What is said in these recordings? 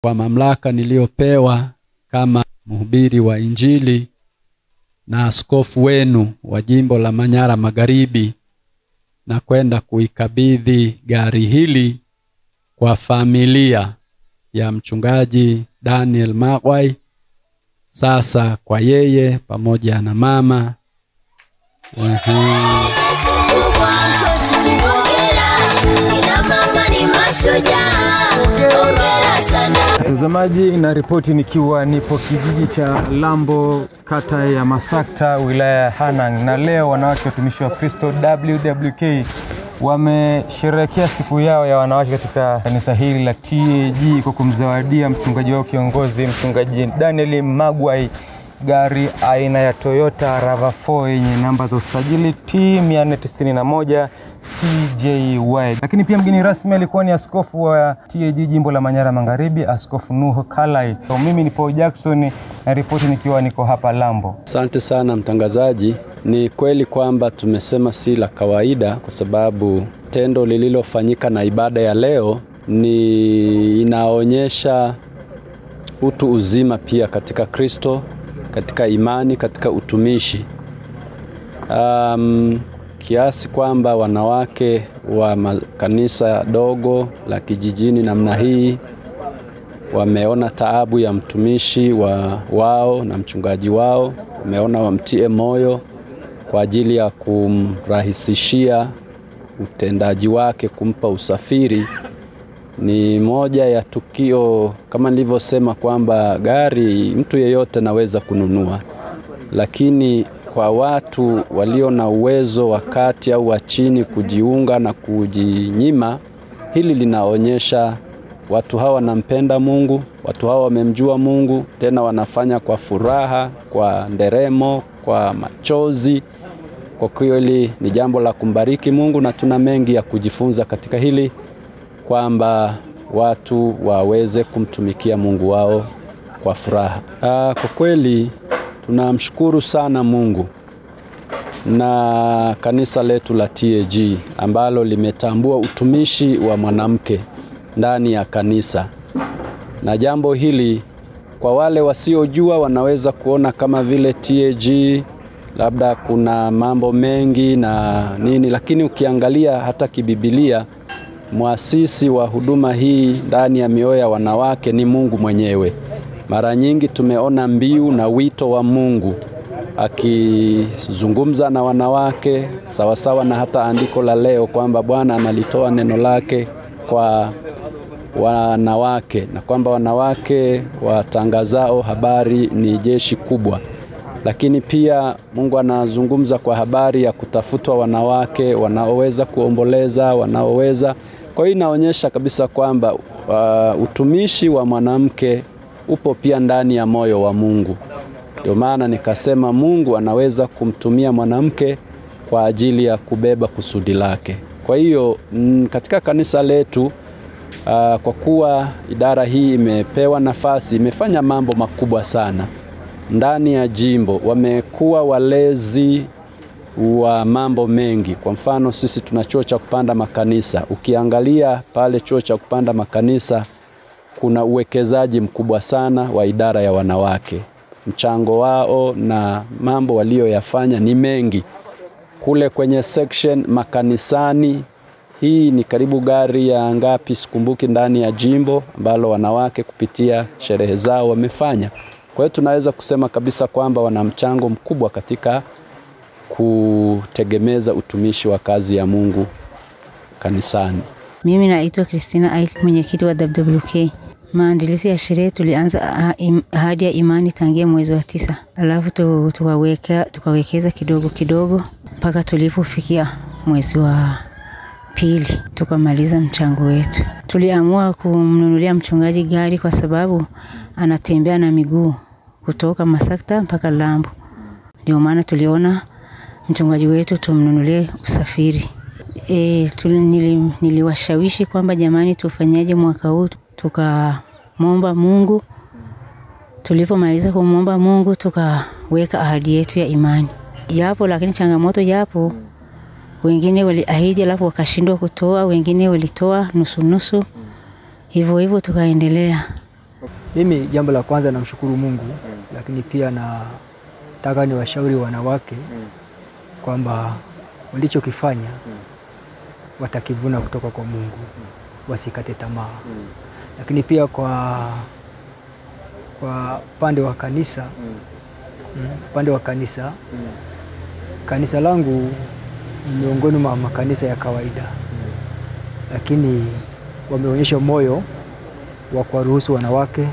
kwa mamlaka niliyopewa kama mhubiri wa Injili na askofu wenu wa jimbo la Manyara Magharibi, na kwenda kuikabidhi gari hili kwa familia ya mchungaji Daniel Magwai, sasa kwa yeye pamoja na mama. Mtazamaji, na ripoti nipo kijiji cha Lambo, kata ya Masakta, wilaya ya Hanang, na leo wanawake watumishi wa Kristo WWK wamesherehekea siku yao ya wanawake katika kanisa hili la TAG kwa kumzawadia mchungaji wao kiongozi, mchungaji Daniel Magwai, gari aina ya Toyota RAV4 yenye namba za usajili T491 CJY. Lakini pia mgeni rasmi alikuwa ni askofu wa TAG jimbo la Manyara Magharibi, Askofu Nuhu Kalai. Mimi ni Paul Jackson na ripoti niko hapa Lambo. Asante sana mtangazaji. Ni kweli kwamba tumesema si la kawaida, kwa sababu tendo lililofanyika na ibada ya leo inaonyesha utu uzima pia katika Kristo, katika imani, katika utumishi. Kiasi kwamba wanawake wa kanisa dogo la kijijini namna hii wameona taabu ya mtumishi wao na mchungaji wao, wameona wamtie moyo kwa ajili ya kumrahisishia utendaji wake, kumpa usafiri. Ni moja ya tukio, kama nilivyosema, kwamba gari mtu yeyote naweza kununua, lakini kwa watu walio na uwezo wa kati au wa chini kujiunga na kujinyima, hili linaonyesha watu hawa wanampenda Mungu, watu hawa wamemjua Mungu, tena wanafanya kwa furaha, kwa nderemo, kwa machozi. Kwa kweli ni jambo la kumbariki Mungu, na tuna mengi ya kujifunza katika hili, kwamba watu waweze kumtumikia Mungu wao kwa furaha. Kwa kweli tunamshukuru sana Mungu na kanisa letu la TAG ambalo limetambua utumishi wa mwanamke ndani ya kanisa. Na jambo hili kwa wale wasiojua wanaweza kuona kama vile TAG labda kuna mambo mengi na nini, lakini ukiangalia hata kiBiblia, muasisi wa huduma hii ndani ya mioyo ya wanawake ni Mungu mwenyewe. Mara nyingi tumeona mbiu na wito wa Mungu akizungumza na wanawake, sawasawa na hata andiko la leo kwamba Bwana analitoa neno lake kwa wanawake, na kwamba wanawake watangazao habari ni jeshi kubwa. Lakini pia Mungu anazungumza kwa habari ya kutafutwa wanawake wanaoweza kuomboleza, wanaoweza. Kwa hiyo inaonyesha kabisa kwamba utumishi wa mwanamke upo pia ndani ya moyo wa Mungu. Ndio maana nikasema Mungu anaweza kumtumia mwanamke kwa ajili ya kubeba kusudi lake. Kwa hiyo katika kanisa letu, kwa kuwa idara hii imepewa nafasi, imefanya mambo makubwa sana ndani ya jimbo. Wamekuwa walezi wa mambo mengi. Kwa mfano, sisi tuna chuo cha kupanda makanisa. Ukiangalia pale chuo cha kupanda makanisa, kuna uwekezaji mkubwa sana wa idara ya wanawake. Mchango wao na mambo walioyafanya ni mengi. Kule kwenye section makanisani, hii ni karibu gari ya ngapi sikumbuki ndani ya jimbo ambalo wanawake kupitia sherehe zao wamefanya. Kwa hiyo tunaweza kusema kabisa kwamba wana mchango mkubwa katika kutegemeza utumishi wa kazi ya Mungu kanisani. Mimi naitwa Christina Aik, mwenyekiti wa WWK. Maandalizi ya sherehe tulianza ahadi ya imani tangia mwezi wa 9. Alafu tukawekeza kidogo kidogo mpaka tulipofikia mwezi wa 2 tukamaliza mchango wetu. Tuliamua kumnunulia mchungaji gari kwa sababu anatembea na miguu kutoka Masakta mpaka Lambo. Ndio maana tuliona mchungaji wetu tumnunulie usafiri. Niliwashawishi kwamba jamani, tufanyaje mwaka huu? Tukamwomba Mungu. Tulipomaliza kumwomba Mungu, tukaweka ahadi yetu ya imani. Japo lakini changamoto japo, wengine waliahidi alafu wakashindwa kutoa, wengine walitoa nusu nusu. Hivyo tukaendelea. Mimi jambo la kwanza namshukuru Mungu, lakini pia nataka niwashauri wanawake kwamba walichokifanya watakivuna kutoka kwa Mungu, wasikate tamaa. Lakini pia kwa upande wa kanisa, kanisa langu ni miongoni mwa makanisa ya kawaida, lakini wameonyesha moyo wa kuwaruhusu wanawake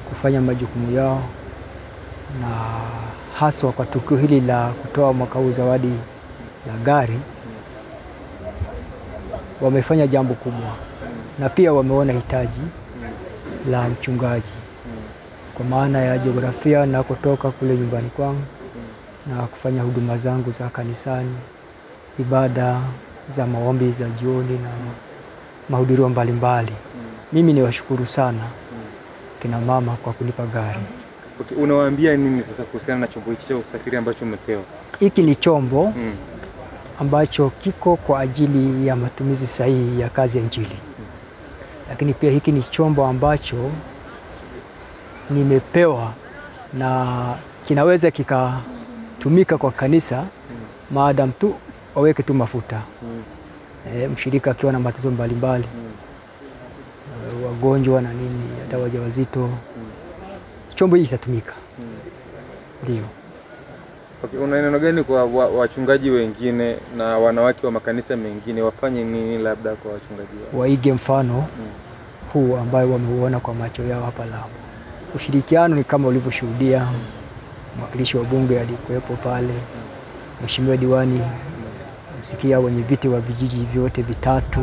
kufanya majukumu yao, na haswa kwa tukio hili la kutoa mwaka huu zawadi la gari, wamefanya jambo kubwa, na pia wameona hitaji la mchungaji kwa maana ya jiografia na kutoka kule nyumbani kwangu na kufanya huduma zangu za kanisani, ibada za maombi za jioni na mahudhurio mbalimbali. Mimi niwashukuru sana kina mama kwa kunipa gari. Okay, unawaambia nini sasa kuhusiana na chombo hichi cha usafiri ambacho umepewa? Hiki ni chombo ambacho kiko kwa ajili ya matumizi sahihi ya kazi ya Injili. Lakini pia hiki ni chombo ambacho nimepewa na kinaweza kikatumika kwa kanisa maadamu tu waweke tu mafuta. Mshirika akiwa na matatizo mbalimbali, wagonjwa na nini, hata wajawazito, chombo hiki kitatumika. Ndio. Okay, una neno gani kwa wachungaji wengine na wanawake wa makanisa mengine wafanye nini labda kwa wachungaji wao? Waige mfano huu ambao wameuona kwa macho yao hapa Lambo. Ushirikiano ni kama ulivyoshuhudia, mwakilishi wa bunge alikuwepo pale, mheshimiwa diwani, msikia wenye viti wa vijiji vyote vitatu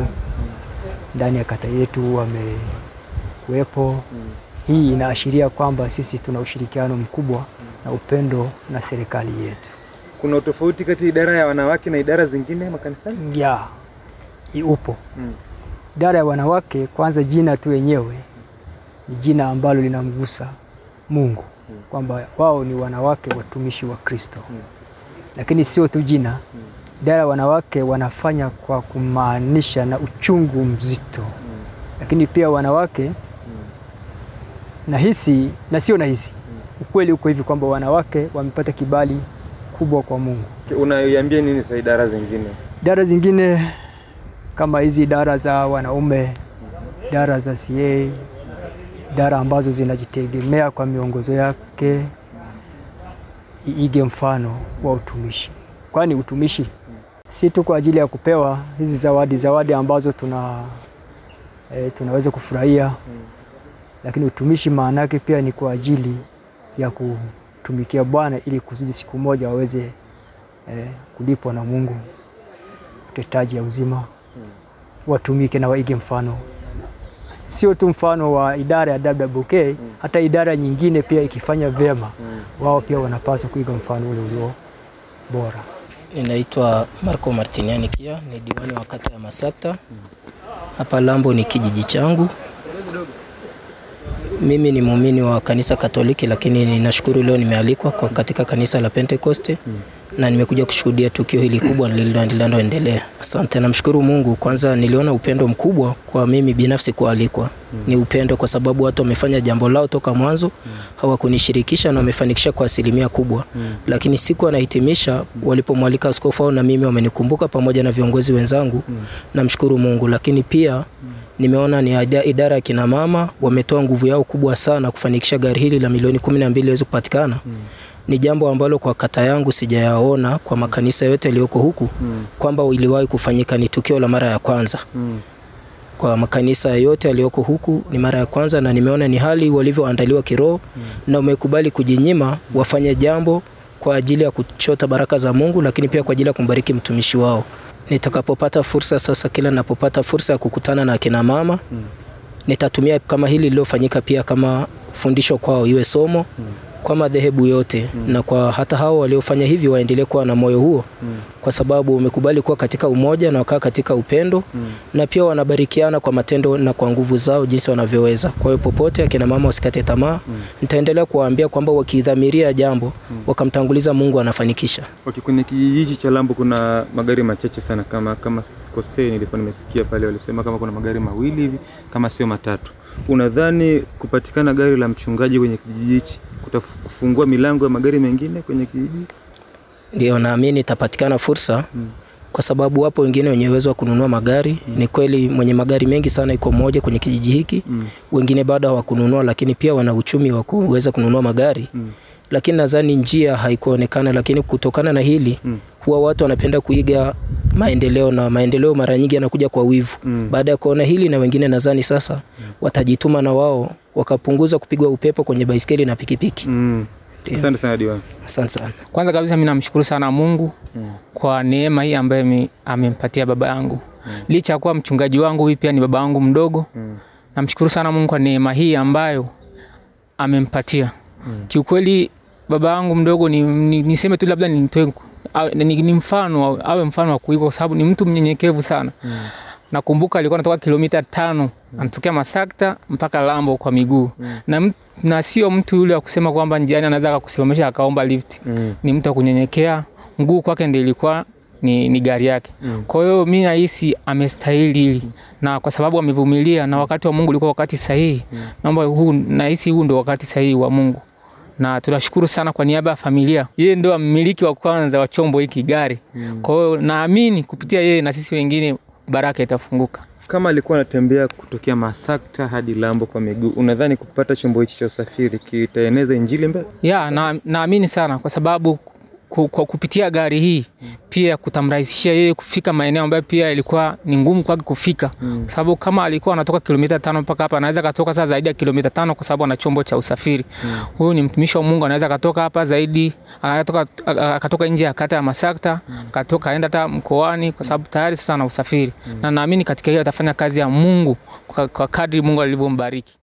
ndani ya kata yetu wamekuwepo. Hii inaashiria kwamba sisi tuna ushirikiano mkubwa na upendo na serikali yetu. Kuna utofauti kati idara ya wanawake na idara zingine makanisani? Ya, upo. Idara ya wanawake, kwanza jina tu wenyewe ni jina ambalo linamgusa Mungu, kwamba wao ni wanawake watumishi wa Kristo. Lakini sio tu jina. Idara ya wanawake wanafanya kwa kumaanisha na uchungu mzito. Lakini pia wanawake nahisi na sio nahisi, ukweli uko hivi kwamba wanawake wamepata kibali kubwa kwa Mungu. Unaiambia nini sasa idara zingine? Idara zingine kama hizi idara za wanaume, idara za CA, idara ambazo zinajitegemea kwa miongozo yake, iige mfano wa utumishi. Kwani utumishi si tu kwa ajili ya kupewa hizi zawadi ambazo tunaweza kufurahia, lakini utumishi maana yake pia ni kwa ajili ya kutumikia Bwana ili kusudi siku moja waweze kulipwa na Mungu utetaji ya uzima. Watumike na waige mfano. Sio tu mfano wa idara ya WWK, hata idara nyingine pia ikifanya vyema, wao pia wanapaswa kuiga mfano ule ulio bora. Ninaitwa Marco Martiniani Kia, ni diwani wa kata ya Masakta. Hapa Lambo ni kijiji changu. Mimi ni muumini wa kanisa Katoliki, lakini ninashukuru leo nimealikwa kwa katika kanisa la Pentecoste na nimekuja kushuhudia tukio hili kubwa linaloendelea. Asante, namshukuru Mungu. Kwanza niliona upendo mkubwa kwa mimi binafsi kualikwa. Ni upendo kwa sababu watu wamefanya jambo lao toka mwanzo, hawakunishirikisha na wamefanikisha kwa asilimia kubwa. Lakini siku anahitimisha walipomwalika askofu wao na mimi wamenikumbuka pamoja na viongozi wenzangu. Namshukuru Mungu. Lakini pia nimeona ni idara ya kina mama wametoa nguvu yao kubwa sana kufanikisha gari hili la milioni 12 liweze kupatikana. Ni jambo ambalo kwa kata yangu sijayaona kwa makanisa yote yaliyoko huku kwamba iliwahi kufanyika. Ni tukio la mara ya kwanza. Kwa makanisa yote yaliyoko huku ni mara ya kwanza, na nimeona ni hali walivyoandaliwa kiroho na wamekubali kujinyima wafanye jambo kwa ajili ya kuchota baraka za Mungu, lakini pia kwa ajili ya kumbariki mtumishi wao. Nitakapopata fursa sasa, kila ninapopata fursa ya kukutana na kina mama, nitatumia kama hili lililofanyika pia kama fundisho kwao, iwe somo kwa madhehebu yote na kwa hata hao waliofanya hivi waendelee kuwa na moyo huo, kwa sababu wamekubali kuwa katika umoja na wakaa katika upendo na pia wanabarikiana kwa matendo na kwa nguvu zao jinsi wanavyoweza. Kwa hiyo popote akina mama usikate tamaa. Nitaendelea kuwaambia kwamba wakidhamiria jambo wakamtanguliza Mungu anafanikisha. Okay, kwenye kijiji cha Lambo kuna magari machache sana, kama sikosei nilikuwa nimesikia pale walisema kama kuna magari mawili hivi kama sio matatu. Unadhani kupatikana gari la mchungaji kwenye kijiji hichi kutafungua milango ya magari mengine kwenye kijiji? Ndio, naamini itapatikana fursa kwa sababu wapo wengine wenye uwezo wa kununua magari. Ni kweli mwenye magari mengi sana iko mmoja kwenye kijiji hiki. Wengine bado hawakununua, lakini pia wana uchumi wa kuweza kununua magari. Lakini nadhani njia haikuonekana, lakini kutokana na hili huwa watu wanapenda kuiga maendeleo, na maendeleo mara nyingi yanakuja kwa wivu. Baada ya kuona hili, na wengine nadhani sasa watajituma na wao wakapunguza kupigwa upepo kwenye baisikeli na pikipiki. Asante sana diwani. Asante sana. Kwanza kabisa mimi namshukuru sana Mungu kwa neema hii ambayo amempatia baba yangu. Licha kuwa mchungaji wangu, huyu pia ni baba yangu mdogo. Namshukuru sana Mungu kwa neema hii ambayo amempatia. Kiukweli baba yangu mdogo niseme tu labda ni mfano, awe mfano wa kuigwa kwa sababu ni mtu mnyenyekevu sana. Nakumbuka alikuwa anatoka kilomita 5 anatokea Masakta mpaka Lambo kwa miguu. Na sio mtu yule wa kusema kwamba njiani anaweza kukusimamisha akaomba lift. Ni mtu wa kunyenyekea, mguu kwake ndio ilikuwa ni gari yake. Kwa hiyo mimi nahisi amestahili hili, na kwa sababu amevumilia, na wakati wa Mungu ulikuwa wakati sahihi. Naomba nahisi huu ndio wakati sahihi wa Mungu. Na tunashukuru sana kwa niaba ya familia. Yeye ndio mmiliki wa kwanza wa chombo hiki gari. Kwa hiyo naamini kupitia yeye na sisi wengine baraka itafunguka. Kama alikuwa anatembea kutokea Masakta hadi Lambo kwa miguu, unadhani kupata chombo hichi cha usafiri kitaeneza injili mbele? Naamini sana kwa sababu kwa kupitia gari hii pia kutamrahisishia yeye kufika maeneo ambayo pia ilikuwa ni ngumu kwake kufika. Sababu kama alikuwa anatoka kilomita 5 mpaka hapa, anaweza katoka sasa zaidi ya kilomita 5 kwa sababu ana chombo cha usafiri. Huyu ni mtumishi wa Mungu, anaweza katoka hapa zaidi, akatoka nje ya kata ya Masakta, katoka aenda hata mkoani kwa sababu tayari sasa ana usafiri. Na naamini katika hiyo atafanya kazi ya Mungu kwa kadri Mungu alivyombariki.